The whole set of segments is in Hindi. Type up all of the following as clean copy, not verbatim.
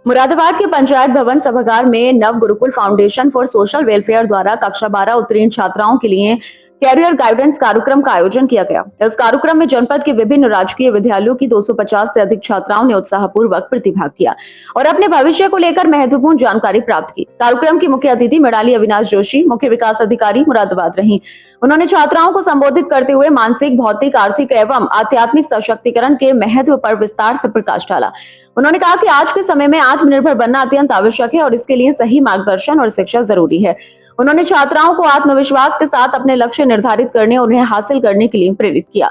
मुरादाबाद के पंचायत भवन सभागार में नव Gurukul foundation for social welfare द्वारा कक्षा 12 उत्तीर्ण छात्राओं के लिए कैरियर गाइडेंस कार्यक्रम का आयोजन किया गया। इस कार्यक्रम में जनपद के विभिन्न राजकीय विद्यालयों की 250 से अधिक छात्राओं ने उत्साहपूर्वक प्रतिभाग किया और अपने भविष्य को लेकर महत्वपूर्ण जानकारी प्राप्त की। कार्यक्रम की मुख्य अतिथि मृणाली अविनाश जोशी, मुख्य विकास अधिकारी मुरादाबाद रही। उन्होंने छात्राओं को संबोधित करते हुए मानसिक, भौतिक, आर्थिक एवं आध्यात्मिक सशक्तिकरण के महत्व पर विस्तार से प्रकाश डाला। उन्होंने कहा कि आज के समय में आत्मनिर्भर बनना अत्यंत आवश्यक है और इसके लिए सही मार्गदर्शन और शिक्षा जरूरी है। उन्होंने छात्राओं को आत्मविश्वास के साथ अपने लक्ष्य निर्धारित करने और उन्हें हासिल करने के लिए प्रेरित किया।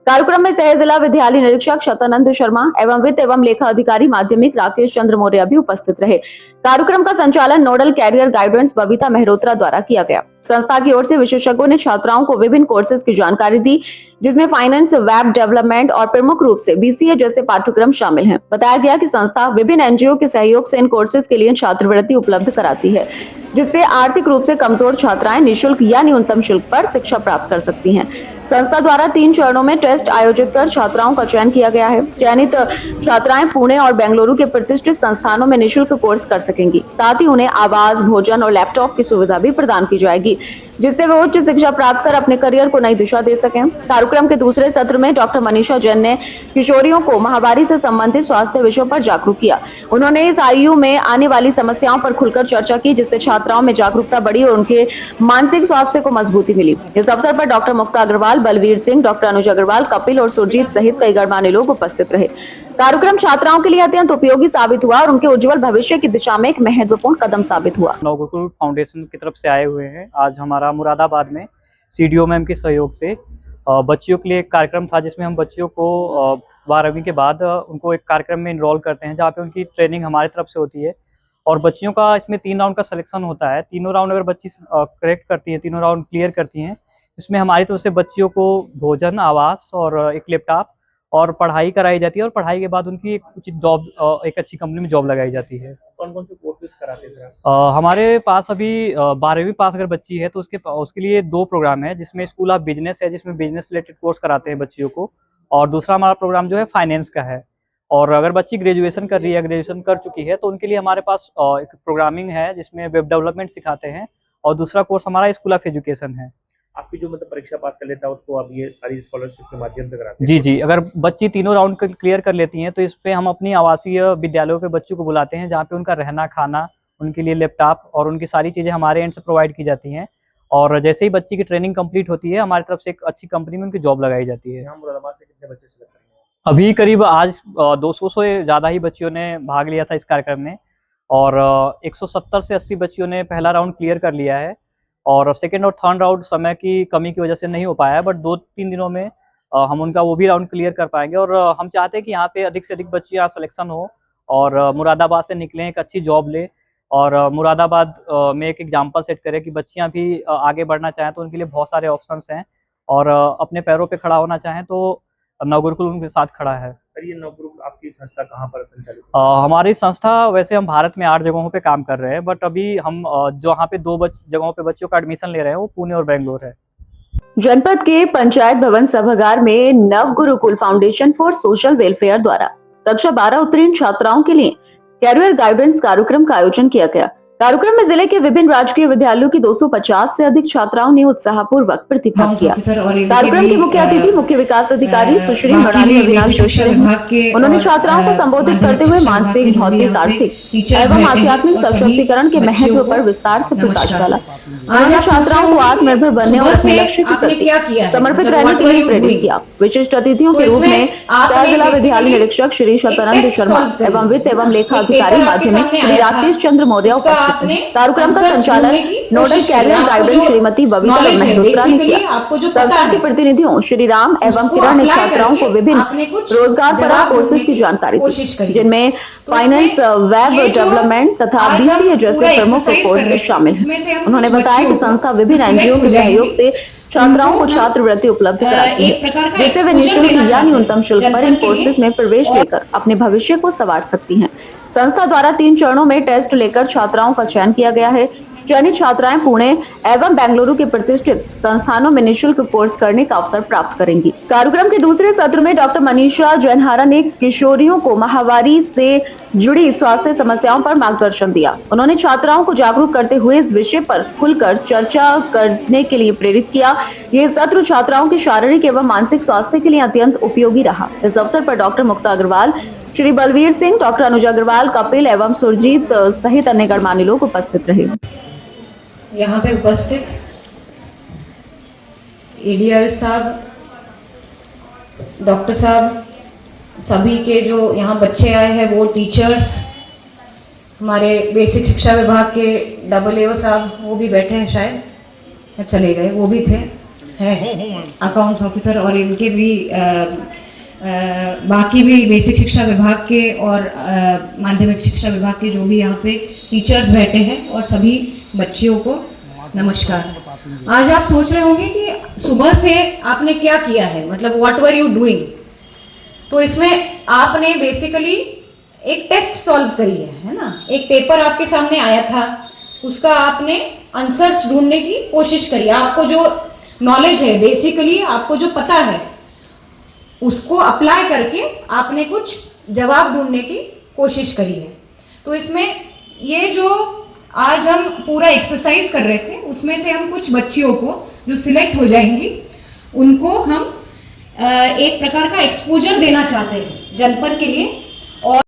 कार्यक्रम में सह जिला विद्यालय निरीक्षक शतानंद शर्मा एवं वित्त एवं लेखा अधिकारी माध्यमिक राकेश चंद्र मौर्य भी उपस्थित रहे। कार्यक्रम का संचालन nodal career guidance Babita Mehrotra द्वारा किया गया। संस्था की ओर से विशेषज्ञों ने छात्राओं को विभिन्न कोर्सेज की जानकारी दी, जिसमें फाइनेंस, वेब डेवलपमेंट और प्रमुख रूप से बीसीए जैसे पाठ्यक्रम शामिल हैं। बताया गया कि संस्था विभिन्न एनजीओ के सहयोग से इन कोर्सेज के लिए छात्रवृत्ति उपलब्ध कराती है, जिससे आर्थिक रूप से कमजोर छात्राएं निःशुल्क या न्यूनतम शुल्क पर शिक्षा प्राप्त कर सकती हैं। संस्था द्वारा 3 चरणों में टेस्ट आयोजित कर छात्राओं का चयन किया गया है। चयनित छात्राएं पुणे और बेंगलुरु के प्रतिष्ठित संस्थानों में निःशुल्क कोर्स कर सकेंगी। साथ ही उन्हें आवास, भोजन और लैपटॉप की सुविधा भी प्रदान की जाएगी, जिससे वे उच्च शिक्षा प्राप्त कर अपने करियर को नई दिशा दे सकें। कार्यक्रम के दूसरे सत्र में डॉक्टर मनीषा जैन ने किशोरियों को महामारी से संबंधित स्वास्थ्य विषयों पर जागरूक किया। उन्होंने इस आयु में आने वाली समस्याओं पर खुलकर चर्चा की, जिससे छात्राओं में जागरूकता बढ़ी और उनके मानसिक स्वास्थ्य को मजबूती मिली। इस अवसर पर डॉक्टर मुक्ता अग्रवाल, बलवीर सिंह, डॉक्टर अनुज अग्रवाल, कपिल और सुरजीत सहित कई गणमान्य लोग उपस्थित रहे। कार्यक्रम छात्राओं के लिए अत्यंत उपयोगी साबित हुआ और उनके उज्जवल भविष्य की दिशा में एक महत्वपूर्ण कदम साबित हुआ। नव गुरुकुल फाउंडेशन की तरफ से आए हुए हैं। आज हमारा मुरादाबाद में सीडीओ मैम के सहयोग से बच्चियों के लिए एक कार्यक्रम था, जिसमें हम बच्चियों को 12वीं के बाद उनको एक कार्यक्रम में इनरोल करते हैं, जहाँ पे उनकी ट्रेनिंग हमारी तरफ से होती है। और बच्चियों का इसमें 3 राउंड का सिलेक्शन होता है। तीनों राउंड अगर बच्ची करेक्ट करती है, तीनों राउंड क्लियर करती हैं, इसमें हमारी तरफ से बच्चियों को भोजन, आवास और एक लैपटॉप और पढ़ाई कराई जाती है। और पढ़ाई के बाद उनकी एक उचित जॉब, एक अच्छी कंपनी में जॉब लगाई जाती है। कौन-कौन से कोर्सेज कराते हैं? हमारे पास अभी 12वीं पास अगर बच्ची है तो उसके लिए 2 प्रोग्राम है, जिसमें स्कूल ऑफ बिजनेस है, जिसमें बिजनेस रिलेटेड कोर्स कराते हैं बच्चियों को, और दूसरा हमारा प्रोग्राम जो है फाइनेंस का है। और अगर बच्ची ग्रेजुएशन कर रही है, ग्रेजुएशन कर चुकी है, तो उनके लिए हमारे पास एक प्रोग्रामिंग है, जिसमें वेब डेवलपमेंट सिखाते हैं, और दूसरा कोर्स हमारा स्कूल ऑफ एजुकेशन है। आपकी जो मतलब परीक्षा पास कर लेता है उसको आप ये सारी स्कॉलरशिप के माध्यम से कराते हैं? जी, जी। अगर बच्ची तीनों राउंड क्लियर कर लेती हैं, तो इस पे हम अपनी आवासीय विद्यालयों पे बच्चों को बुलाते हैं, जहाँ पे उनका रहना, खाना, उनके लिए लैपटॉप और उनकी सारी चीज़ें हमारे एंड से प्रोवाइड की जाती हैं। और जैसे ही बच्ची की ट्रेनिंग कंप्लीट होती है, हमारी तरफ से एक अच्छी कंपनी में उनकी जॉब लगाई जाती है। यहाँ मुरादाबाद से कितने बच्चे सिलेक्ट करेंगे? अभी करीब आज 200 से ज़्यादा ही बच्चियों ने भाग लिया था इस कार्यक्रम में, और 170 से 80 बच्चियों ने पहला राउंड क्लियर कर लिया है। और सेकंड और थर्ड राउंड समय की कमी की वजह से नहीं हो पाया है, बट 2-3 दिनों में हम उनका वो भी राउंड क्लियर कर पाएंगे। और हम चाहते हैं कि यहाँ पे अधिक से अधिक बच्चियाँ सिलेक्शन हो और मुरादाबाद से निकलें, एक अच्छी जॉब ले, और मुरादाबाद में एक एग्जाम्पल सेट करें कि बच्चियाँ भी आगे बढ़ना चाहें तो उनके लिए बहुत सारे ऑप्शंस हैं, और अपने पैरों पे खड़ा होना चाहें तो नवगुरुकुल उनके साथ खड़ा है। सर, ये नवगुरुकुल आपकी संस्था कहाँ पर संचालित है? हमारी संस्था, वैसे हम भारत में 8 जगहों पे काम कर रहे हैं, बट अभी हम जहाँ पे 2 जगहों पे बच्चों का एडमिशन ले रहे हैं, वो पुणे और बेंगलोर है। जनपद के पंचायत भवन सभागार में नव Gurukul foundation for social welfare द्वारा कक्षा 12 उत्तीर्ण छात्राओं के लिए कैरियर गाइडेंस कार्यक्रम का आयोजन किया गया। कार्यक्रम में जिले के विभिन्न राजकीय विद्यालयों की 250 से अधिक छात्राओं ने उत्साहपूर्वक प्रतिभाग किया। कार्यक्रम के मुख्य अतिथि मुख्य विकास अधिकारी सुश्री मृणाली अविनाश जोशी रही। उन्होंने छात्राओं को संबोधित करते हुए मानसिक, भौतिक, आर्थिक एवं आध्यात्मिक सशक्तिकरण के महत्व पर विस्तार से प्रकाश डाला। उन्होंने छात्राओं को आत्मनिर्भर बनने और अपने लक्ष्य के प्रति समर्पित रहने के लिए प्रेरित किया। विशिष्ट अतिथियों के रूप में सह जिला विद्यालय निरीक्षक श्री शतानंद शर्मा एवं वित्त एवं लेखा अधिकारी माध्यमिक श्री राकेश चंद्र मौर्य उपस्थित रहे। कार्यक्रम का संचालन nodal career guidance Shrimati Babita Mehrotra ने किया। संस्था के प्रतिनिधियों श्री राम एवं किरण ने छात्राओं को विभिन्न रोजगारपरक कोर्सेज की जानकारी दी, जिनमें फाइनेंस, वेब डेवलपमेंट तथा बीसीए जैसे प्रमुख कोर्स शामिल हैं। उन्होंने बताया कि संस्था विभिन्न एनजीओ के सहयोग से छात्राओं को छात्रवृत्ति उपलब्ध कराती है, जिससे वे निःशुल्क या न्यूनतम शुल्क पर इन कोर्सेज में प्रवेश लेकर अपने भविष्य को संवार सकती हैं। संस्था द्वारा 3 चरणों में टेस्ट लेकर छात्राओं का चयन किया गया है। चयनित छात्राएं पुणे एवं बेंगलुरु के प्रतिष्ठित संस्थानों में निःशुल्क कोर्स करने का अवसर प्राप्त करेंगी। कार्यक्रम के दूसरे सत्र में डॉक्टर मनीषा जैनहारा ने किशोरियों को माहवारी से जुड़ी स्वास्थ्य समस्याओं पर मार्गदर्शन दिया। उन्होंने छात्राओं को जागरूक करते हुए इस विषय पर खुलकर चर्चा करने के लिए प्रेरित किया। यह सत्र छात्राओं के शारीरिक एवं मानसिक स्वास्थ्य के लिए अत्यंत उपयोगी रहा। इस अवसर पर डॉक्टर मुक्ता अग्रवाल, श्री बलवीर सिंह, डॉक्टर अनुज अग्रवाल, कपिल एवं सुरजीत सहित अन्य गणमान्य लोग उपस्थित रहे। यहाँ पे उपस्थित एडीआर साहब, डॉक्टर साहब, सभी के जो यहाँ बच्चे आए हैं वो टीचर्स, हमारे बेसिक शिक्षा विभाग के AAO साहब वो भी बैठे हैं, शायद चले गए, वो भी थे, हैं अकाउंट्स ऑफिसर, और इनके भी बाकी भी बेसिक शिक्षा विभाग के और माध्यमिक शिक्षा विभाग के जो भी यहाँ पे टीचर्स बैठे हैं, और सभी बच्चियों को नमस्कार। आज आप सोच रहे होंगे कि सुबह से आपने क्या किया है, मतलब व्हाट वर यू डूइंग। तो इसमें आपने बेसिकली एक टेस्ट सॉल्व करी है ना। एक पेपर आपके सामने आया था, उसका आपने आंसर्स ढूंढने की कोशिश करी। आपको जो नॉलेज है, बेसिकली आपको जो पता है, उसको अप्लाई करके आपने कुछ जवाब ढूंढने की कोशिश करी है। तो इसमें ये जो आज हम पूरा एक्सरसाइज कर रहे थे, उसमें से हम कुछ बच्चियों को जो सिलेक्ट हो जाएंगी, उनको हम एक प्रकार का एक्सपोजर देना चाहते हैं जनपद के लिए। और